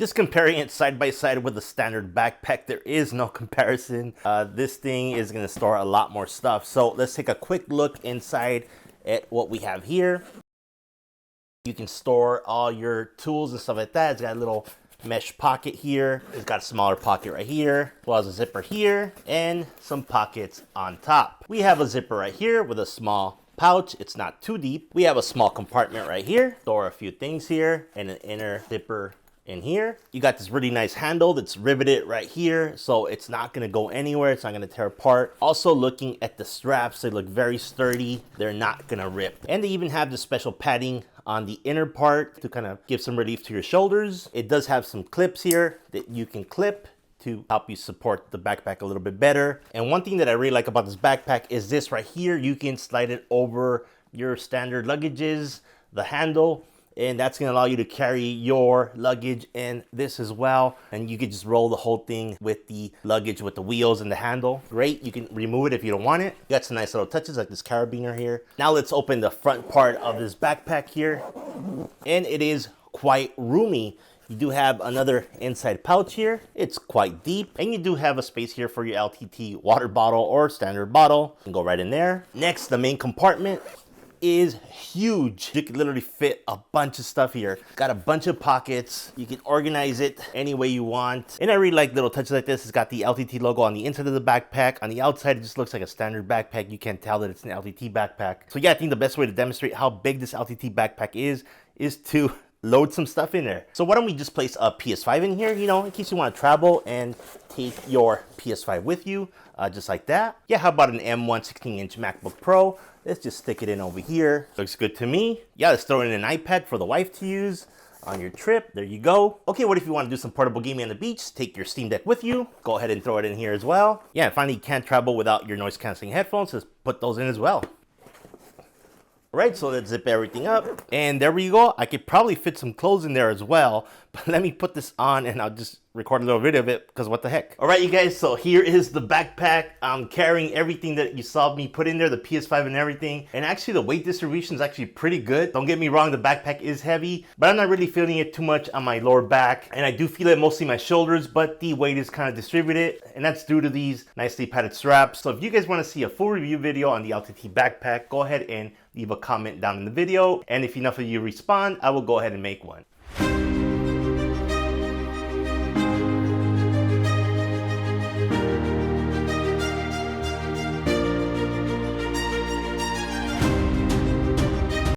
Just comparing it side by side with the standard backpack, there is no comparison. This thing is gonna store a lot more stuff. So let's take a quick look inside at what we have here. You can store all your tools and stuff like that. It's got a little mesh pocket here. It's got a smaller pocket right here, as well as a zipper here, and some pockets on top. We have a zipper right here with a small pouch. It's not too deep. We have a small compartment right here. Store a few things here, and an inner zipper in here. You got this really nice handle that's riveted right here, so it's not gonna go anywhere. It's not gonna tear apart. Also, looking at the straps, they look very sturdy. They're not gonna rip. And they even have this special padding on the inner part to kind of give some relief to your shoulders. It does have some clips here that you can clip to help you support the backpack a little bit better. And one thing that I really like about this backpack is this right here. You can slide it over your standard luggages, the handle, and that's gonna allow you to carry your luggage in this as well. And you can just roll the whole thing with the luggage with the wheels and the handle. Great, you can remove it if you don't want it. You got some nice little touches like this carabiner here. Now let's open the front part of this backpack here. And it is quite roomy. You do have another inside pouch here. It's quite deep. And you do have a space here for your LTT water bottle or standard bottle. You can go right in there. Next, the main compartment is huge. You can literally fit a bunch of stuff here. Got a bunch of pockets. You can organize it any way you want. And I really like little touches like this. It's got the LTT logo on the inside of the backpack. On the outside, it just looks like a standard backpack. You can't tell that it's an LTT backpack. So yeah, I think the best way to demonstrate how big this LTT backpack is to load some stuff in there. So why don't we just place a PS5 in here, you know, in case you want to travel and take your PS5 with you, just like that. Yeah, how about an M1 16-inch MacBook Pro? Let's just stick it in over here. Looks good to me. Yeah, let's throw in an iPad for the wife to use on your trip. There you go. Okay, what if you want to do some portable gaming on the beach? Take your Steam Deck with you. Go ahead and throw it in here as well. Yeah, and finally, you can't travel without your noise canceling headphones. Just put those in as well. All right, so let's zip everything up. And there we go. I could probably fit some clothes in there as well, but let me put this on and I'll just record a little video of it because what the heck. All right, you guys, so here is the backpack. I'm carrying everything that you saw me put in there, the PS5 and everything. And actually the weight distribution is actually pretty good. Don't get me wrong, the backpack is heavy, but I'm not really feeling it too much on my lower back. And I do feel it mostly my shoulders, but the weight is kind of distributed. And that's due to these nicely padded straps. So if you guys want to see a full review video on the LTT backpack, go ahead and leave a comment down in the video. And if enough of you respond, I will go ahead and make one.